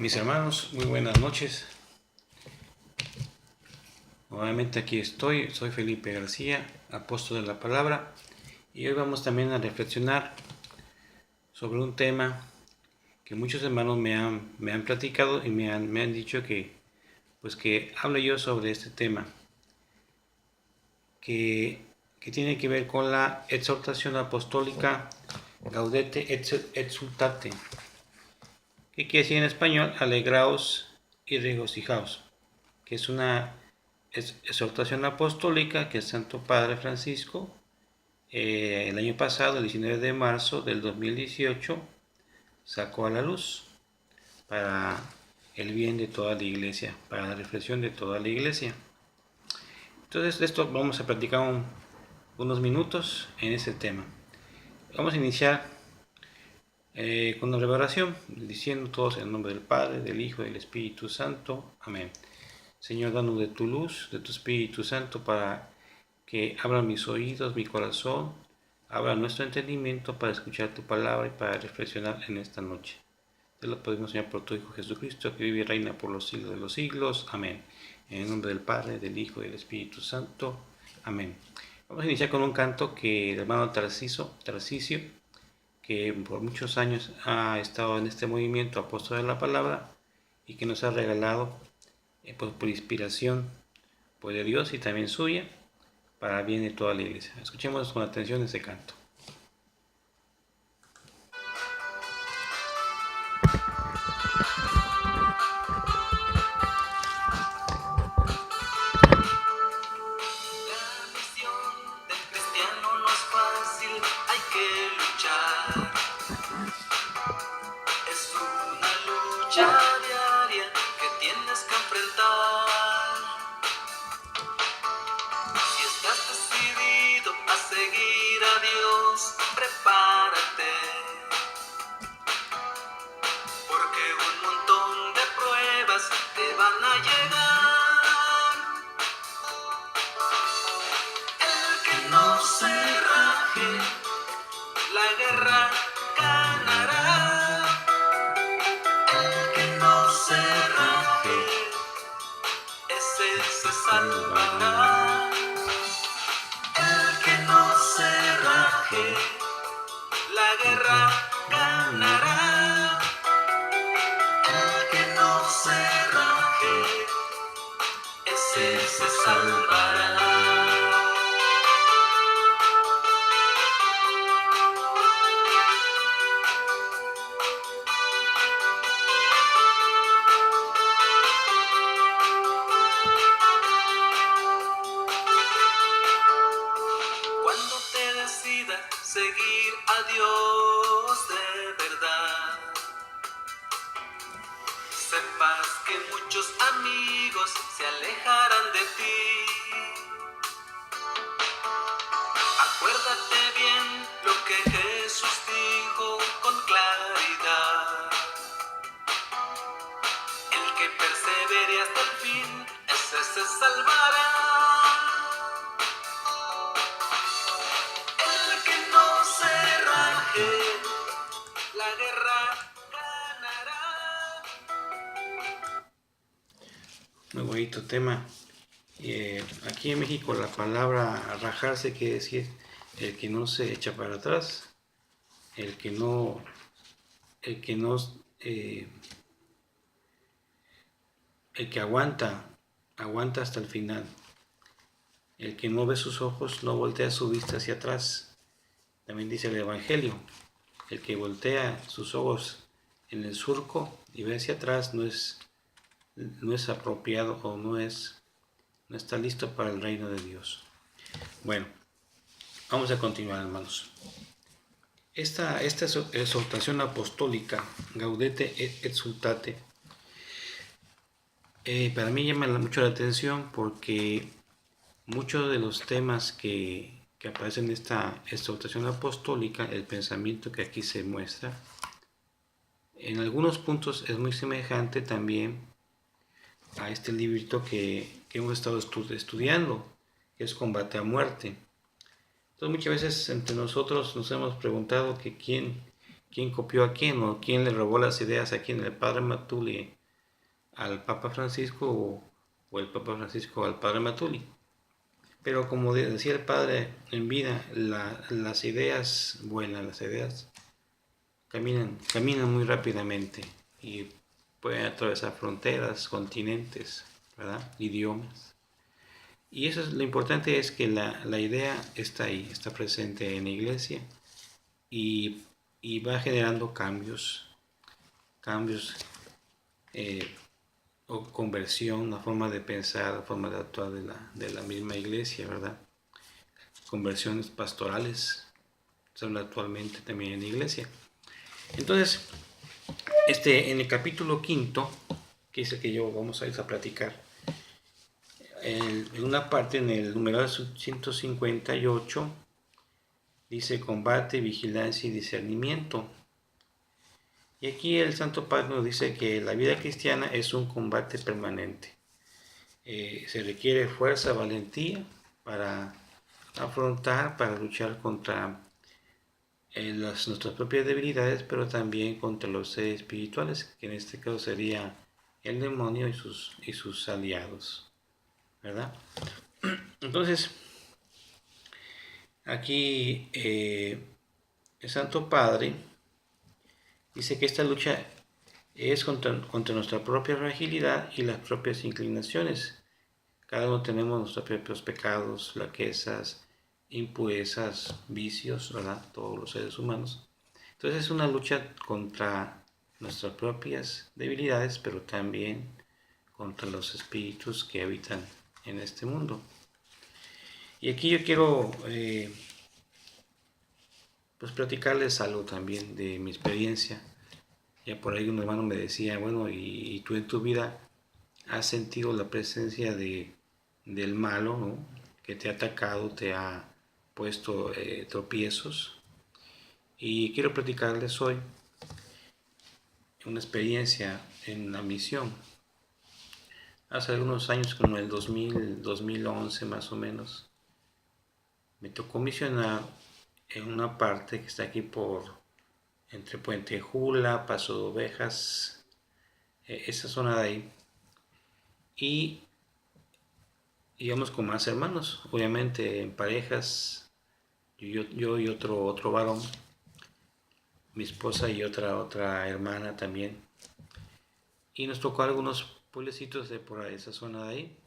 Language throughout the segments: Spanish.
Mis hermanos, muy buenas noches. Nuevamente aquí estoy, soy Felipe García, apóstol de la palabra, y hoy vamos también a reflexionar sobre un tema que muchos hermanos me han platicado y me han dicho que hable yo sobre este tema, que tiene que ver con la exhortación apostólica Gaudete et Exsultate, que quiere decir en español alegraos y regocijaos, que es una exhortación apostólica que el Santo Padre Francisco el año pasado, el 19 de marzo del 2018, sacó a la luz para el bien de toda la iglesia, para la reflexión de toda la iglesia. Entonces de esto vamos a platicar unos minutos en este tema. Vamos a iniciar con una revelación, diciendo todos en el nombre del Padre, del Hijo y del Espíritu Santo. Amén. Señor, danos de tu luz, de tu Espíritu Santo, para que abra mis oídos, mi corazón, abra nuestro entendimiento para escuchar tu palabra y para reflexionar en esta noche. Te lo pedimos, Señor, por tu Hijo Jesucristo, que vive y reina por los siglos de los siglos. Amén. En el nombre del Padre, del Hijo y del Espíritu Santo. Amén. Vamos a iniciar con un canto que el hermano Tarcisio, que por muchos años ha estado en este movimiento apóstol de la palabra y que nos ha regalado por inspiración de Dios y también suya, para bien de toda la iglesia. Escuchemos con atención ese canto. La misión del cristiano no es fácil, hay que luchar. Es una lucha diaria que tienes que enfrentar. Si estás decidido a seguir a Dios, prepárate, porque un montón de pruebas te van a llegar. El que no se raje, la guerra ganará. El que no se raje, ese se salvará. El que no se raje, la guerra ganará. El que no se raje, ese se salvará. Cuando te decidas seguir a Dios de verdad, sepas que muchos amigos se alejarán de ti. Acuérdate bien lo que Jesús dijo con claridad. El que persevere hasta el fin, ese se salvará. El que no se raje, la guerra ganará. Muy bonito tema. Aquí en México la palabra rajarse quiere decir el que no se echa para atrás, el que aguanta hasta el final, el que no ve sus ojos, no voltea su vista hacia atrás. También dice el Evangelio, el que voltea sus ojos en el surco y ve hacia atrás no es apropiado o no está listo para el reino de Dios. Bueno, vamos a continuar, hermanos. Esta exhortación apostólica, Gaudete et Exsultate, para mí llama mucho la atención porque muchos de los temas que aparecen en esta exhortación apostólica, el pensamiento que aquí se muestra, en algunos puntos es muy semejante también a este librito que hemos estado estudiando, que es Combate a Muerte. Entonces muchas veces entre nosotros nos hemos preguntado que quién quién copió a quién o quién le robó las ideas a quién, el padre Matuli al Papa Francisco o el Papa Francisco al padre Matuli. Pero como decía el padre en vida, las ideas vuelan, las ideas caminan muy rápidamente y pueden atravesar fronteras, continentes, ¿verdad? Idiomas. Y eso es lo importante, es que la idea está ahí, está presente en la iglesia y, y va generando cambios eh, o conversión, la forma de pensar, la forma de actuar de la misma iglesia, ¿verdad? Conversiones pastorales son actualmente también en la iglesia. Entonces, en el capítulo quinto, que es el que yo vamos a ir a platicar, en una parte, en el numeral 158, dice combate, vigilancia y discernimiento. Y aquí el Santo Padre nos dice que la vida cristiana es un combate permanente. Se requiere fuerza, valentía para afrontar, para luchar contra nuestras propias debilidades, pero también contra los seres espirituales, que en este caso sería el demonio y sus aliados, ¿verdad? Entonces, aquí el Santo Padre dice que esta lucha es contra nuestra propia fragilidad y las propias inclinaciones. Cada uno tenemos nuestros propios pecados, flaquezas, impurezas, vicios, ¿verdad? Todos los seres humanos. Entonces es una lucha contra nuestras propias debilidades, pero también contra los espíritus que habitan en este mundo. Y aquí yo quiero pues platicarles algo también de mi experiencia. Ya por ahí un hermano me decía, bueno, y tú en tu vida has sentido la presencia del malo, ¿no? Que te ha atacado, te ha puesto tropiezos. Y quiero platicarles hoy una experiencia en la misión. Hace algunos años, como en el 2011 más o menos, me tocó misionar en una parte que está aquí entre Puente Jula, Paso de Ovejas, esa zona de ahí. Y íbamos con más hermanos, obviamente en parejas, yo y otro varón, mi esposa y otra hermana también. Y nos tocó algunos pueblecitos de por esa zona de ahí.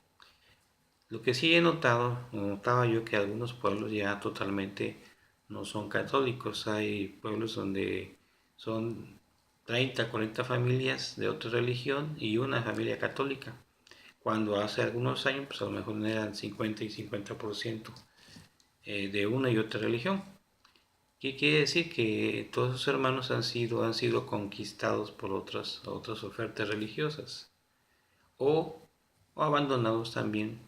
Lo que sí notaba yo que algunos pueblos ya totalmente no son católicos. Hay pueblos donde son 30, 40 familias de otra religión y una familia católica. Cuando hace algunos años, pues a lo mejor eran 50 y 50% de una y otra religión. ¿Qué quiere decir? Que todos sus hermanos han sido conquistados por otras ofertas religiosas o abandonados también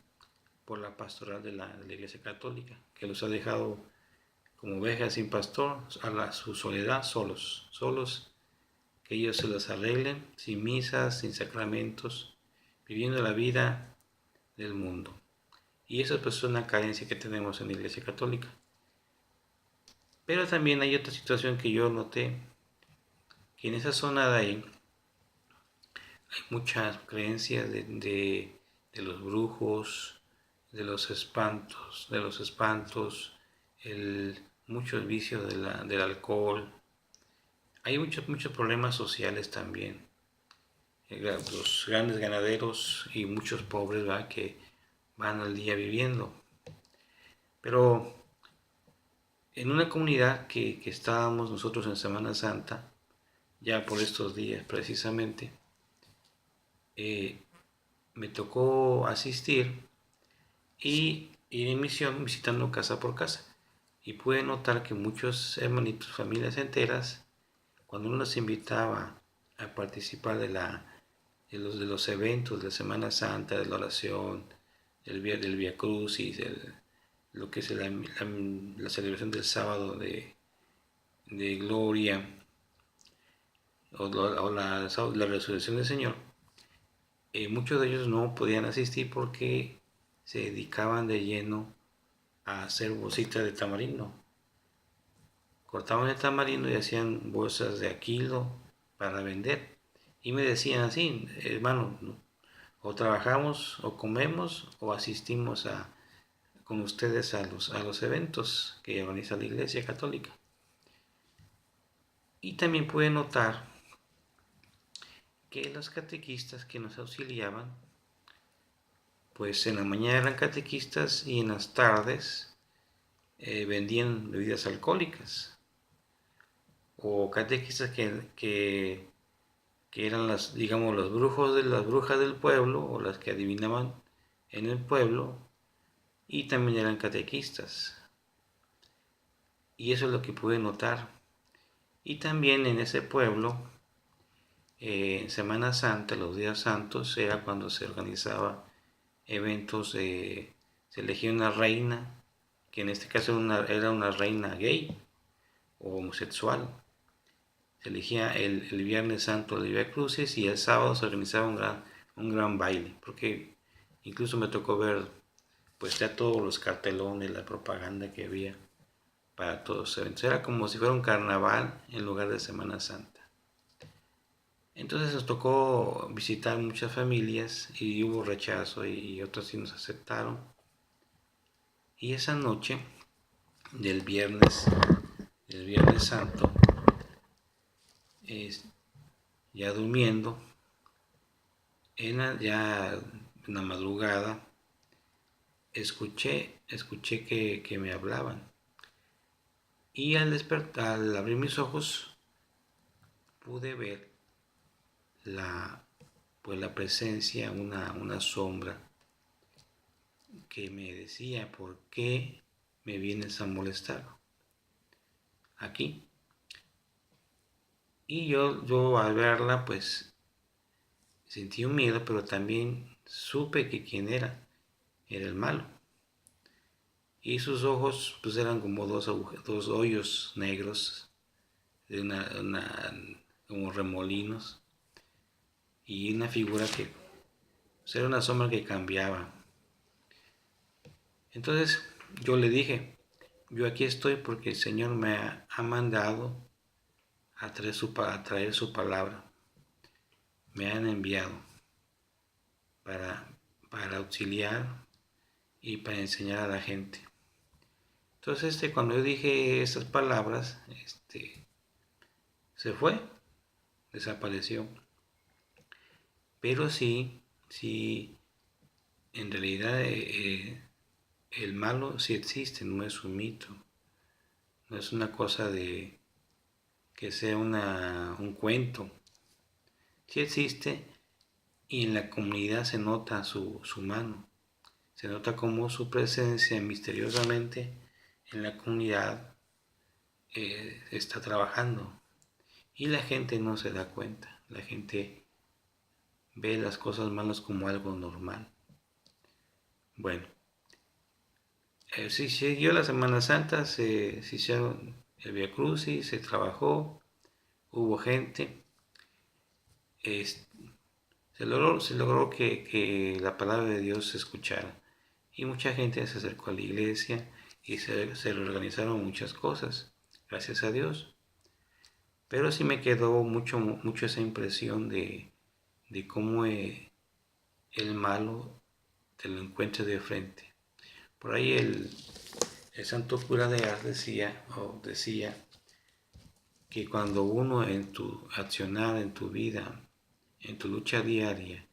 por la pastoral de la Iglesia Católica, que los ha dejado como ovejas sin pastor, su soledad, solos, que ellos se las arreglen, sin misas, sin sacramentos, viviendo la vida del mundo. Y eso pues es una carencia que tenemos en la Iglesia Católica. Pero también hay otra situación que yo noté, que en esa zona de ahí hay muchas creencias de los brujos, de los espantos, muchos vicios del alcohol. Hay muchos problemas sociales también. Los grandes ganaderos y muchos pobres, ¿verdad?, que van al día viviendo. Pero en una comunidad que estábamos nosotros en Semana Santa, ya por estos días precisamente, me tocó asistir y ir en misión visitando casa por casa. Y pude notar que muchos hermanitos, familias enteras, cuando uno los invitaba a participar de los eventos de la Semana Santa, de la oración, del Via Crucis, lo que es la celebración del sábado de gloria o la resurrección del Señor, muchos de ellos no podían asistir porque se dedicaban de lleno a hacer bolsitas de tamarindo. cortaban el tamarindo y hacían bolsas de a kilo para vender. Y me decían así, hermano, o trabajamos o comemos o asistimos con ustedes a los eventos que organiza la Iglesia Católica. Y también pude notar que los catequistas que nos auxiliaban, pues en la mañana eran catequistas y en las tardes vendían bebidas alcohólicas. O catequistas que eran digamos, las brujas del pueblo o las que adivinaban en el pueblo y también eran catequistas. Y eso es lo que pude notar. Y también en ese pueblo, en Semana Santa, los días santos, era cuando se organizaba eventos, se elegía una reina, que en este caso era una reina gay o homosexual. Se elegía el Viernes Santo de Via Crucis y el sábado se organizaba un gran baile, porque incluso me tocó ver pues ya todos los cartelones, la propaganda que había para todos los eventos. Era como si fuera un carnaval en lugar de Semana Santa. Entonces nos tocó visitar muchas familias y hubo rechazo y otros sí nos aceptaron. Y esa noche del Viernes Santo, ya durmiendo, ya en la madrugada, escuché que me hablaban. Y al despertar, al abrir mis ojos, pude ver la presencia, una sombra que me decía, ¿por qué me vienes a molestar aquí? Y yo al verla, pues sentí un miedo, pero también supe que quién era el malo. Y sus ojos pues eran como dos hoyos negros, de como remolinos, y una figura que pues, era una sombra que cambiaba. Entonces yo le dije, yo aquí estoy porque el Señor me ha mandado a traer su palabra. Me han enviado para, para auxiliar y para enseñar a la gente. Entonces cuando yo dije estas palabras, se fue, desapareció. Pero sí, en realidad el malo sí existe, no es un mito. No es una cosa de que sea un cuento. Sí existe y en la comunidad se nota su mano. Se nota como su presencia misteriosamente en la comunidad está trabajando. Y la gente no se da cuenta. La gente ve las cosas malas como algo normal. Bueno, sí siguió la Semana Santa, se hicieron el Via Crucis, se trabajó, hubo gente. Se logró que la palabra de Dios se escuchara. Y mucha gente se acercó a la iglesia y se reorganizaron muchas cosas, gracias a Dios. Pero sí me quedó mucho esa impresión de cómo el malo te lo encuentra de frente. Por ahí el santo cura de Ars decía que cuando uno en tu accionar, en tu vida, en tu lucha diaria,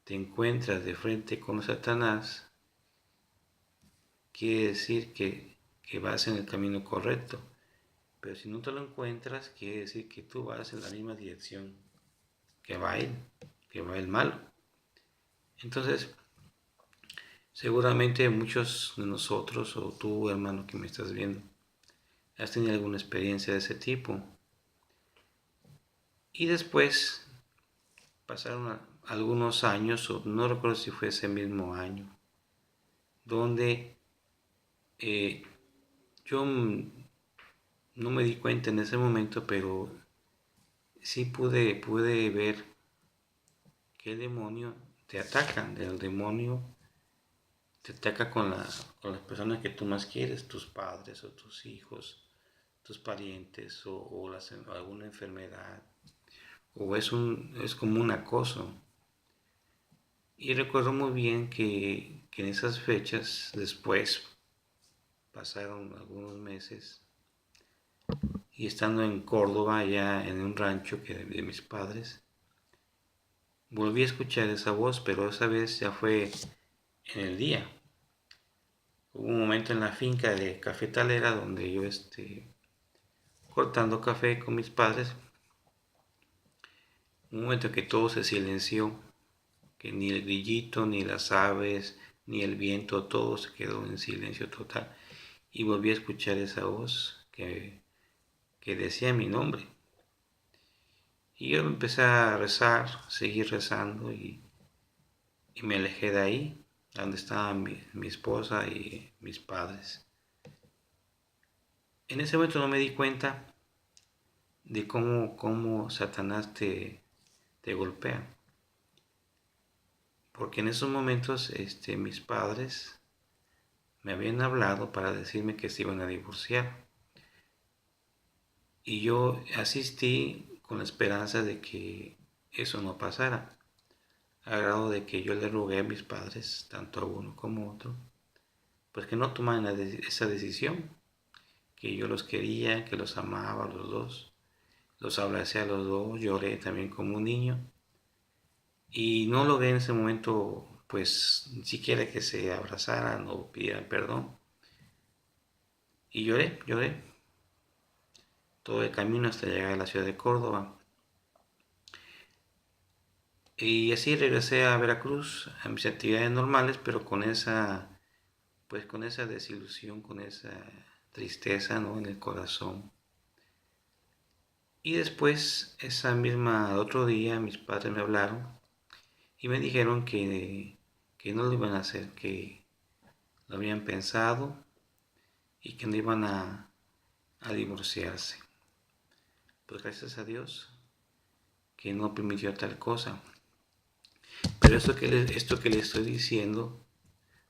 te encuentras de frente con Satanás, quiere decir que vas en el camino correcto. Pero si no te lo encuentras, quiere decir que tú vas en la misma dirección que va él, que va el malo. Entonces, seguramente muchos de nosotros, o tú, hermano, que me estás viendo, has tenido alguna experiencia de ese tipo. Y después pasaron algunos años, o no recuerdo si fue ese mismo año, donde yo no me di cuenta en ese momento, pero sí pude ver que el demonio te ataca. El demonio te ataca con las personas que tú más quieres, tus padres o tus hijos, tus parientes o alguna enfermedad, o es como un acoso. Y recuerdo muy bien que en esas fechas, después pasaron algunos meses, y estando en Córdoba, allá en un rancho de mis padres, volví a escuchar esa voz, pero esa vez ya fue en el día. Hubo un momento en la finca de cafetalera donde yo cortando café con mis padres, un momento en que todo se silenció, que ni el grillito, ni las aves, ni el viento, todo se quedó en silencio total. Y volví a escuchar esa voz que decía mi nombre. Y yo empecé a rezar, seguí rezando y me alejé de ahí, donde estaba mi esposa y mis padres. En ese momento no me di cuenta de cómo Satanás te golpea. Porque en esos momentos mis padres me habían hablado para decirme que se iban a divorciar. Y yo asistí con la esperanza de que eso no pasara. A grado de que yo le rogué a mis padres, tanto a uno como a otro, pues que no tomaran esa decisión, que yo los quería, que los amaba a los dos, los abracé a los dos, lloré también como un niño, y no logré en ese momento, pues, ni siquiera que se abrazaran o pidieran perdón, y lloré, todo el camino hasta llegar a la ciudad de Córdoba, y así regresé a Veracruz, a mis actividades normales, pero con esa desilusión, con esa tristeza, ¿no?, en el corazón. Y después, otro día, mis padres me hablaron y me dijeron que no lo iban a hacer, que lo habían pensado y que no iban a divorciarse. Pues gracias a Dios que no permitió tal cosa. Pero esto que les estoy diciendo,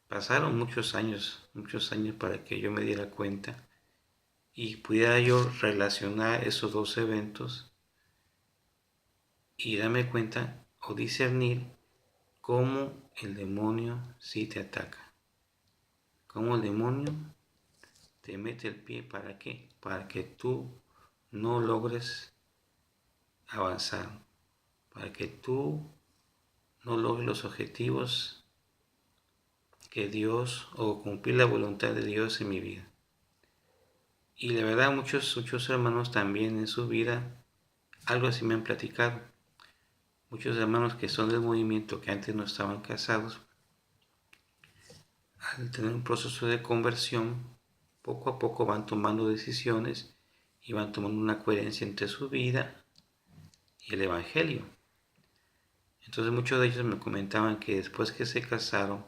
pasaron muchos años para que yo me diera cuenta y pudiera yo relacionar esos dos eventos y darme cuenta o discernir cómo el demonio sí te ataca. Cómo el demonio te mete el pie, ¿para qué? Para que tú no logres avanzar, para que tú no logres los objetivos que Dios o cumplir la voluntad de Dios en mi vida. Y la verdad muchos hermanos también en su vida algo así me han platicado. Muchos hermanos que son del movimiento que antes no estaban casados, al tener un proceso de conversión, poco a poco van tomando decisiones y van tomando una coherencia entre su vida y el Evangelio. Entonces muchos de ellos me comentaban que después que se casaron,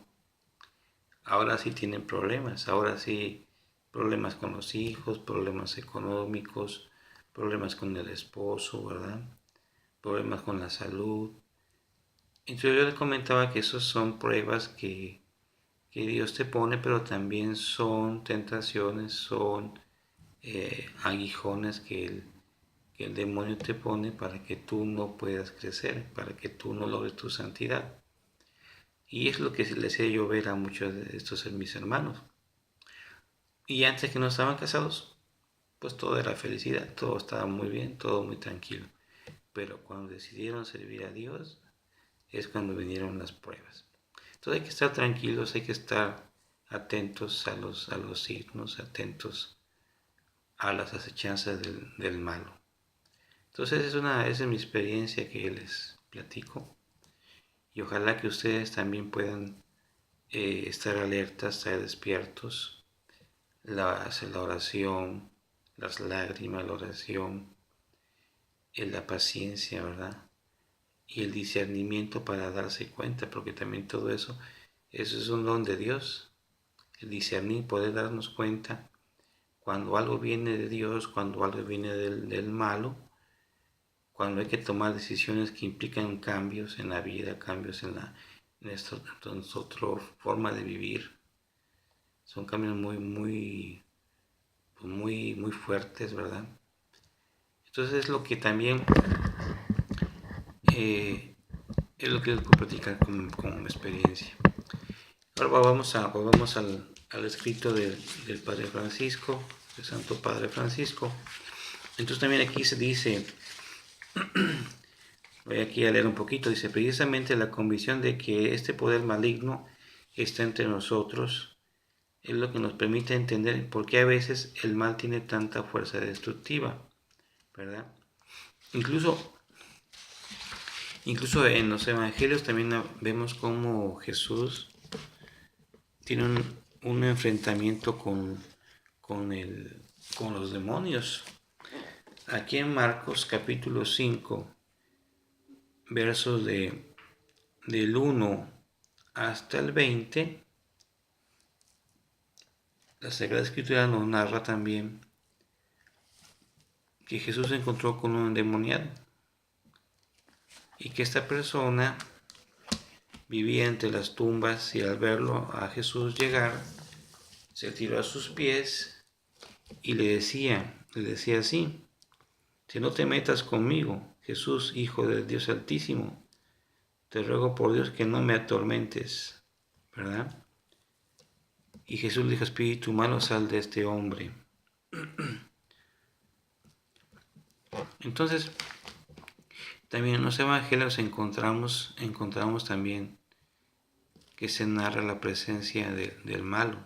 ahora sí tienen problemas, ahora sí problemas con los hijos, problemas económicos, problemas con el esposo, ¿verdad? Problemas con la salud. Entonces yo les comentaba que esos son pruebas que Dios te pone, pero también son tentaciones, son aguijones que el demonio te pone para que tú no puedas crecer, para que tú no logres tu santidad. Y es lo que les hacía yo ver a muchos de estos mis hermanos. Y antes que no estaban casados, pues todo era felicidad, todo estaba muy bien, todo muy tranquilo. Pero cuando decidieron servir a Dios, es cuando vinieron las pruebas. Entonces hay que estar tranquilos, hay que estar atentos a los signos, atentos a las acechanzas del malo. Entonces esa es mi experiencia que les platico. Y ojalá que ustedes también puedan estar alertas, estar despiertos. La oración, las lágrimas, la oración, la paciencia, ¿verdad? Y el discernimiento para darse cuenta, porque también todo eso es un don de Dios. El discernir, poder darnos cuenta cuando algo viene de Dios, cuando algo viene del malo, cuando hay que tomar decisiones que implican cambios en la vida, cambios en nuestra forma de vivir. Son cambios muy fuertes, ¿verdad? Entonces es lo que también es lo que les puedo platicar como experiencia. Ahora volvamos al escrito del Padre Francisco, del Santo Padre Francisco. Entonces también aquí se dice, voy aquí a leer un poquito, dice, precisamente la convicción de que este poder maligno está entre nosotros es lo que nos permite entender por qué a veces el mal tiene tanta fuerza destructiva, ¿verdad? Incluso en los evangelios también vemos cómo Jesús tiene un enfrentamiento con los demonios. Aquí en Marcos capítulo 5, versos del 1 hasta el 20, la Sagrada Escritura nos narra también que Jesús se encontró con un endemoniado y que esta persona vivía entre las tumbas y al verlo a Jesús llegar, se tiró a sus pies y le decía así, si no te metas conmigo, Jesús, Hijo del Dios Altísimo, te ruego por Dios que no me atormentes, ¿verdad? Y Jesús le dijo, espíritu malo, sal de este hombre. Entonces, también en los evangelios encontramos también que se narra la presencia del malo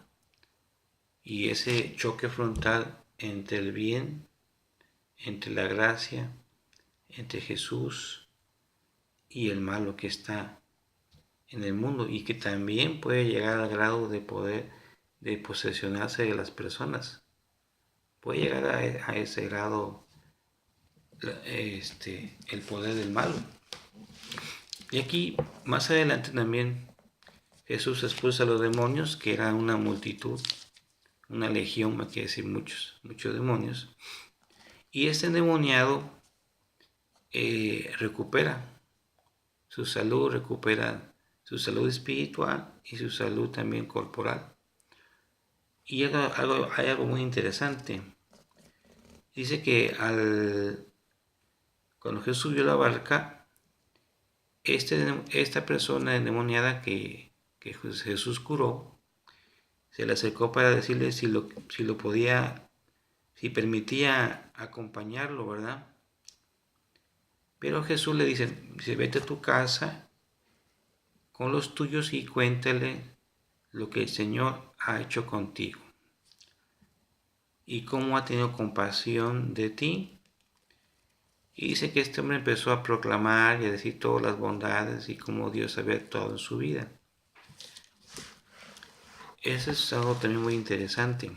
y ese choque frontal entre el bien, entre la gracia, entre Jesús y el malo que está en el mundo y que también puede llegar al grado de posesionarse de las personas. Puede llegar a ese grado el poder del malo. Y aquí más adelante también Jesús expulsa a los demonios, que era una multitud, una legión, me quiere decir muchos demonios. Y este endemoniado recupera su salud espiritual y su salud también corporal. Y hay algo muy interesante. Dice que cuando Jesús subió a la barca, esta persona endemoniada que Jesús curó, se le acercó para decirle si permitía acompañarlo, ¿verdad? Pero Jesús le dice, vete a tu casa con los tuyos y cuéntale lo que el Señor ha hecho contigo y cómo ha tenido compasión de ti. Y dice que este hombre empezó a proclamar y a decir todas las bondades y cómo Dios había actuado en su vida. Eso es algo también muy interesante.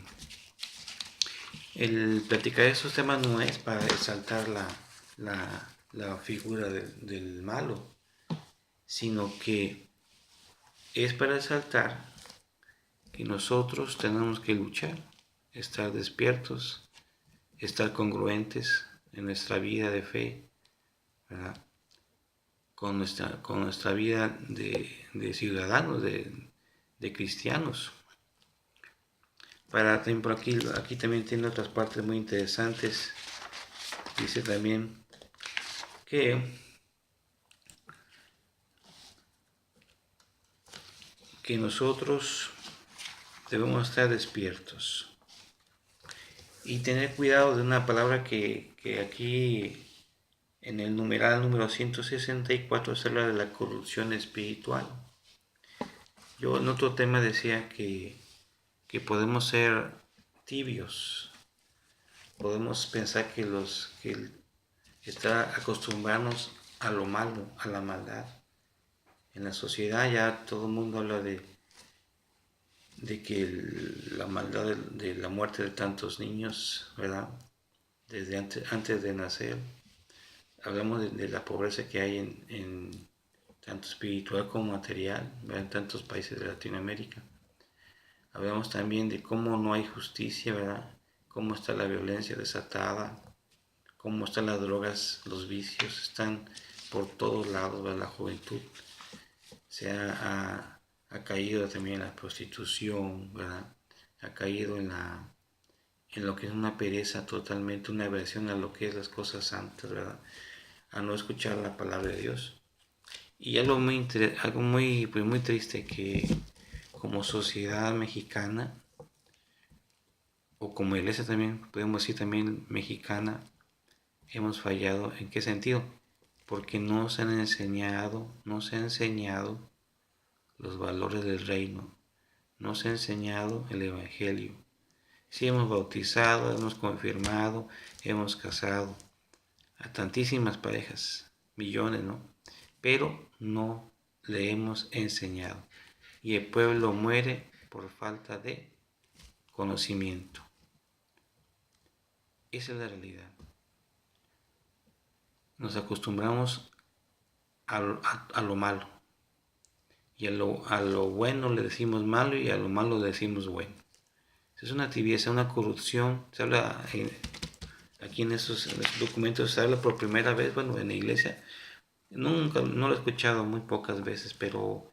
El platicar de esos temas no es para exaltar la figura del malo, sino que es para exaltar que nosotros tenemos que luchar, estar despiertos, estar congruentes en nuestra vida de fe, ¿verdad? Con nuestra vida de ciudadanos, de cristianos. Por aquí también tiene otras partes muy interesantes. Dice también que nosotros debemos estar despiertos y tener cuidado de una palabra que aquí en el numeral número 164 se habla de la corrupción espiritual. Yo en otro tema decía que podemos ser tibios, podemos pensar que acostumbrarnos a lo malo, a la maldad. En la sociedad ya todo el mundo habla de que la maldad de la muerte de tantos niños, ¿verdad? Desde antes de nacer. Hablamos de la pobreza que hay en tanto espiritual como material, ¿verdad? En tantos países de Latinoamérica. Hablamos también de cómo no hay justicia, ¿verdad? Cómo está la violencia desatada, cómo están las drogas, los vicios, están por todos lados, ¿verdad? La juventud ha caído también en la prostitución, ¿verdad? Ha caído en en lo que es una pereza totalmente, una aversión a lo que es las cosas santas, ¿verdad? A no escuchar la palabra de Dios. Y pues muy triste que como sociedad mexicana, o como iglesia también, podemos decir también mexicana, hemos fallado. ¿En qué sentido? Porque no se han enseñado los valores del reino, no se ha enseñado el evangelio. Sí hemos bautizado, hemos confirmado, hemos casado a tantísimas parejas, millones, ¿no? Pero no le hemos enseñado. Y el pueblo muere por falta de conocimiento. Esa es la realidad. Nos acostumbramos a lo malo. Y a lo bueno le decimos malo y a lo malo le decimos bueno. Es una tibieza, una corrupción. Se habla aquí en esos documentos, se habla por primera vez, bueno, en la iglesia. Nunca, no lo he escuchado muy pocas veces, pero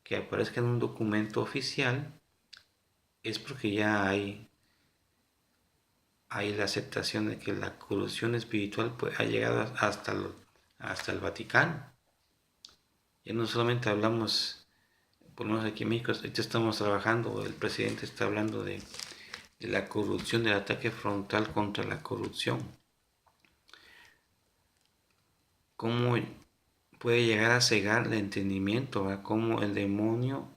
que aparezca en un documento oficial es porque ya hay la aceptación de que la corrupción espiritual pues, ha llegado hasta el Vaticano. Ya no solamente hablamos, por lo menos aquí en México, ahorita estamos trabajando, el presidente está hablando de la corrupción, del ataque frontal contra la corrupción. Cómo puede llegar a cegar el entendimiento, ¿verdad? Cómo el demonio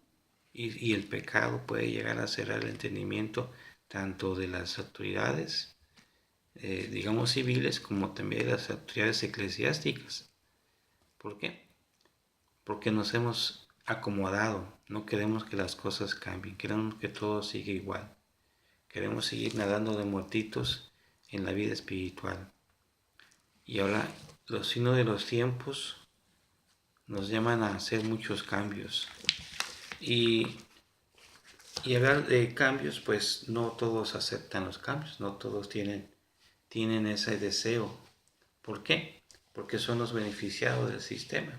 y el pecado puede llegar a cegar el entendimiento tanto de las autoridades, digamos civiles, como también de las autoridades eclesiásticas. ¿Por qué? Porque nos hemos acomodado, no queremos que las cosas cambien, queremos que todo siga igual, queremos seguir nadando de muertitos en la vida espiritual. Y ahora los signos de los tiempos nos llaman a hacer muchos cambios. Y hablar de cambios, pues no todos aceptan los cambios, no todos tienen ese deseo. ¿Por qué? Porque son los beneficiados del sistema,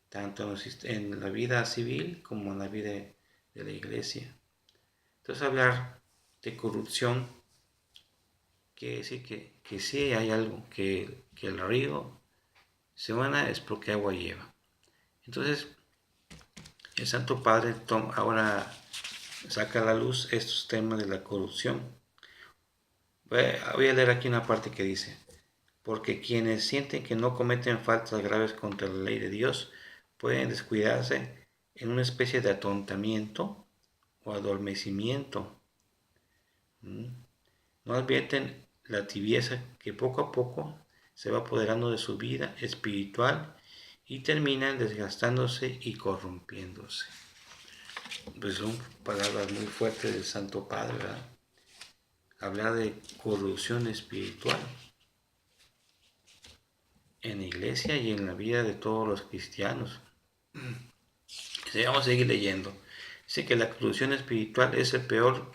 tanto en la vida civil como en la vida de la iglesia. Entonces hablar de corrupción quiere decir que sí hay algo, que el río se van es porque agua lleva. Entonces el Santo Padre ahora saca a la luz estos temas de la corrupción. Voy a leer aquí una parte que dice: porque quienes sienten que no cometen faltas graves contra la ley de Dios pueden descuidarse en una especie de atontamiento o adormecimiento. No advierten la tibieza que poco a poco se va apoderando de su vida espiritual y terminan desgastándose y corrompiéndose. Pues son palabras muy fuertes del Santo Padre, ¿verdad? Hablar de corrupción espiritual en la iglesia y en la vida de todos los cristianos. Vamos a seguir leyendo. Dice que la corrupción espiritual es el peor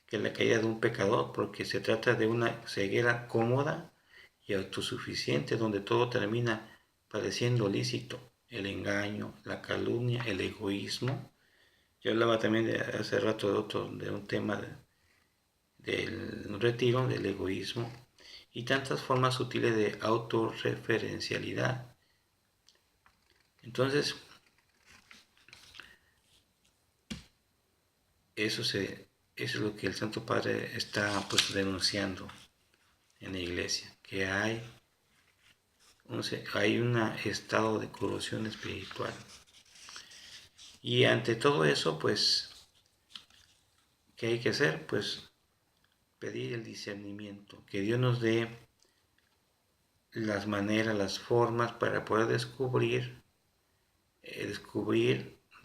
que la caída de un pecador, porque se trata de una ceguera cómoda y autosuficiente, donde todo termina pareciendo lícito: el engaño, la calumnia, el egoísmo. Yo hablaba también hace rato de un tema del retiro, del egoísmo, y tantas formas sutiles de autorreferencialidad. Entonces, eso es lo que el Santo Padre está pues denunciando en la iglesia, que hay un estado de corrupción espiritual. Y ante todo eso, pues, ¿qué hay que hacer? Pues pedir el discernimiento, que Dios nos dé las maneras, las formas para poder descubrir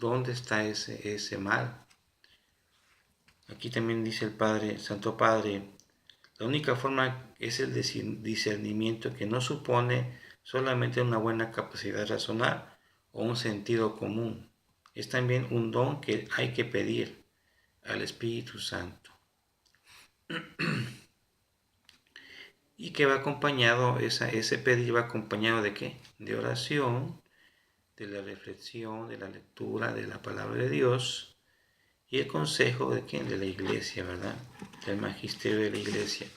dónde está ese mal. Aquí también dice el Santo Padre: la única forma es el discernimiento, que no supone solamente una buena capacidad de razonar o un sentido común. Es también un don que hay que pedir al Espíritu Santo. Y que va acompañado, ese pedir va acompañado ¿de qué? De oración, de la reflexión, de la lectura de la palabra de Dios, y el consejo de quién, de la iglesia, ¿verdad? Del magisterio de la iglesia.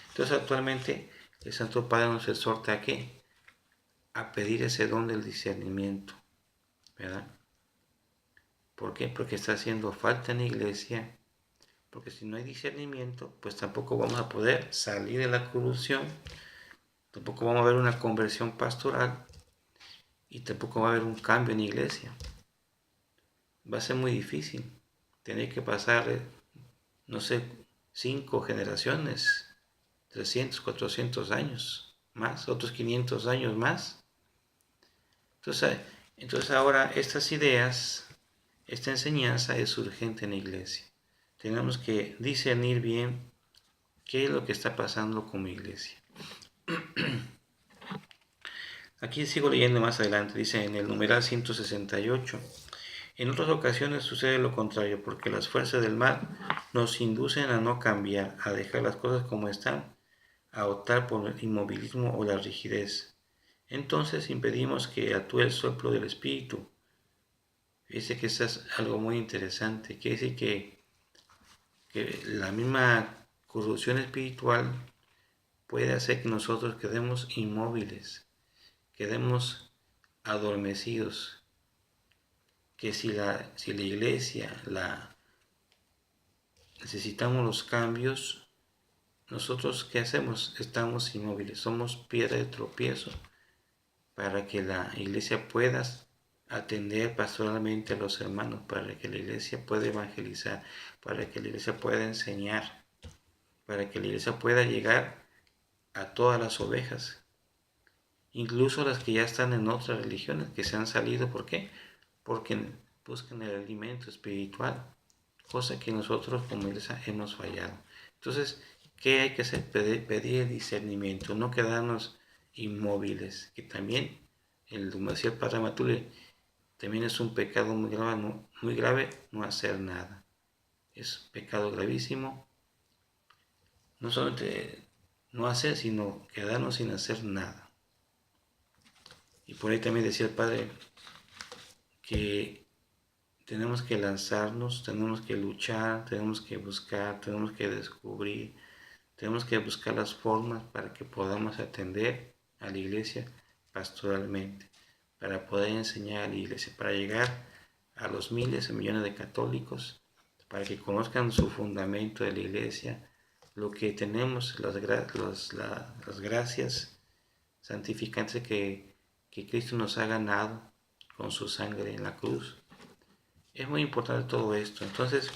Entonces actualmente el Santo Padre nos exhorta a qué? A pedir ese don del discernimiento, ¿verdad? ¿Por qué? Porque está haciendo falta en la iglesia, porque si no hay discernimiento, pues tampoco vamos a poder salir de la corrupción, tampoco vamos a ver una conversión pastoral y tampoco va a haber un cambio en la iglesia. Va a ser muy difícil. Tiene que pasar, no sé, 5 generaciones, 300, 400 años más, otros 500 años más. Entonces ahora estas ideas, esta enseñanza es urgente en la iglesia. Tenemos que discernir bien qué es lo que está pasando como iglesia. Aquí sigo leyendo más adelante, dice en el numeral 168. En otras ocasiones sucede lo contrario, porque las fuerzas del mal nos inducen a no cambiar, a dejar las cosas como están, a optar por el inmovilismo o la rigidez. Entonces impedimos que actúe el soplo del Espíritu. Fíjese que eso es algo muy interesante. Quiere decir que la misma corrupción espiritual puede hacer que nosotros quedemos inmóviles, quedemos adormecidos. Que si la iglesia necesitamos los cambios, nosotros ¿qué hacemos? Estamos inmóviles, somos piedra de tropiezo para que la iglesia pueda atender pastoralmente a los hermanos, para que la iglesia pueda evangelizar, para que la iglesia pueda enseñar, para que la iglesia pueda llegar a todas las ovejas, incluso las que ya están en otras religiones, que se han salido. ¿Por qué? Porque buscan el alimento espiritual, cosa que nosotros como iglesia hemos fallado. Entonces, ¿qué hay que hacer? Pedir discernimiento, no quedarnos inmóviles, que también, como decía el Padre Matule, también es un pecado muy grave no hacer nada. Es un pecado gravísimo, no solamente no hacer, sino quedarnos sin hacer nada. Y por ahí también decía el Padre que tenemos que lanzarnos, tenemos que luchar, tenemos que buscar, tenemos que descubrir, tenemos que buscar las formas para que podamos atender a la iglesia pastoralmente, para poder enseñar a la iglesia, para llegar a los miles y millones de católicos, para que conozcan su fundamento de la iglesia, lo que tenemos, las gracias santificantes que Cristo nos ha ganado con su sangre en la cruz. Es muy importante todo esto. Entonces,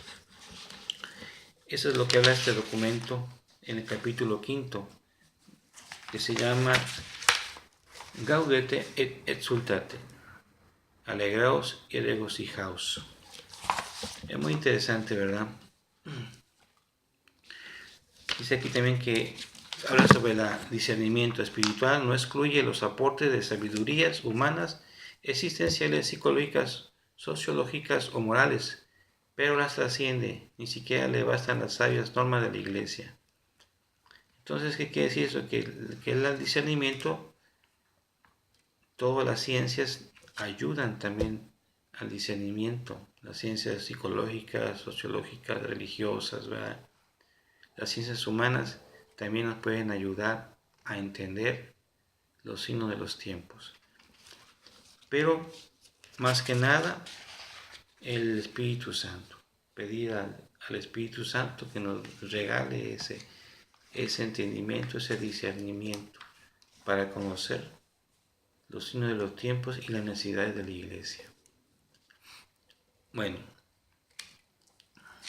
eso es lo que habla este documento en el capítulo 5, que se llama Gaudete et exultate, alegraos y regocijaos. Es muy interesante, ¿verdad? Dice aquí también que habla sobre el discernimiento espiritual, no excluye los aportes de sabidurías humanas, existenciales, psicológicas, sociológicas o morales, pero las trasciende, ni siquiera le bastan las sabias normas de la iglesia. Entonces, ¿qué quiere decir eso? Que el discernimiento, todas las ciencias ayudan también al discernimiento, las ciencias psicológicas, sociológicas, religiosas, ¿verdad? Las ciencias humanas también nos pueden ayudar a entender los signos de los tiempos. Pero, más que nada, el Espíritu Santo. Pedir al Espíritu Santo que nos regale ese entendimiento, ese discernimiento para conocer los signos de los tiempos y las necesidades de la iglesia. Bueno,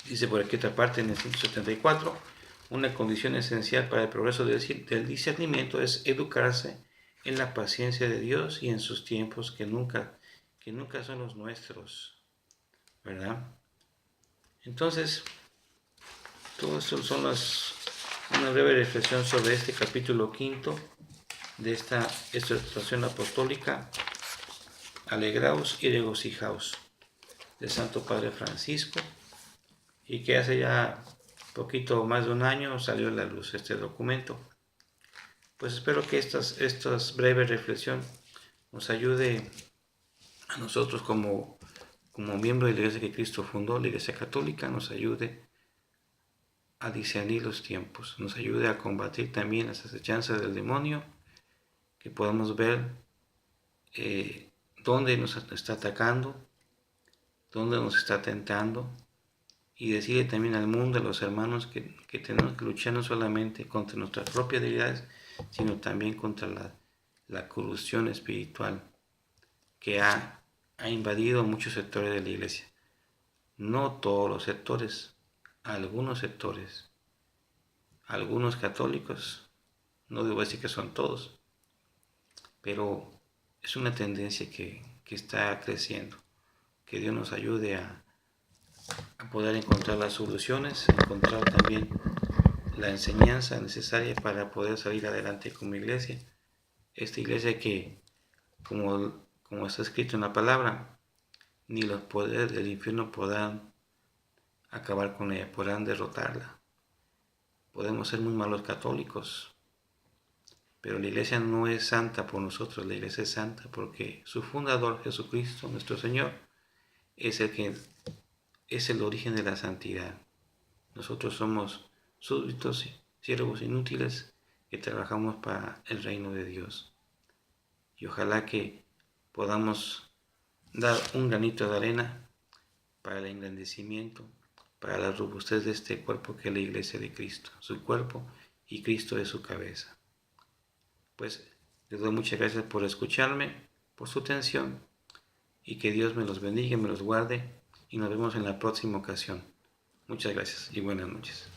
dice por aquí otra parte en el 174, una condición esencial para el progreso del discernimiento es educarse en la paciencia de Dios y en sus tiempos que nunca son los nuestros, ¿verdad? Entonces, todo esto son una breve reflexión sobre este capítulo 5 de esta exhortación apostólica, alegraos y regocijaos, del Santo Padre Francisco, y que hace ya poquito más de un año salió a la luz este documento. Pues espero que estas breves reflexiones nos ayude a nosotros como como miembro de la Iglesia que Cristo fundó, la Iglesia Católica, nos ayude a discernir los tiempos, nos ayude a combatir también las acechanzas del demonio, que podamos ver dónde nos está atacando, dónde nos está tentando, y decirle también al mundo, a los hermanos, que tenemos que luchar no solamente contra nuestras propias deidades, sino también contra la corrupción espiritual que ha invadido muchos sectores de la iglesia. No todos los sectores, algunos sectores, algunos católicos, no debo decir que son todos, pero es una tendencia que está creciendo. Que Dios nos ayude a poder encontrar las soluciones, encontrar también la enseñanza necesaria para poder salir adelante como iglesia. Esta iglesia que, como está escrito en la palabra, ni los poderes del infierno podrán acabar con ella, podrán derrotarla. Podemos ser muy malos católicos, pero la iglesia no es santa por nosotros, la iglesia es santa porque su fundador, Jesucristo, nuestro Señor, es el origen de la santidad. Nosotros somos súbditos, siervos inútiles que trabajamos para el reino de Dios. Y ojalá que podamos dar un granito de arena para el engrandecimiento, para la robustez de este cuerpo que es la iglesia de Cristo, su cuerpo, y Cristo es su cabeza. Pues les doy muchas gracias por escucharme, por su atención, y que Dios me los bendiga, me los guarde, y nos vemos en la próxima ocasión. Muchas gracias y buenas noches.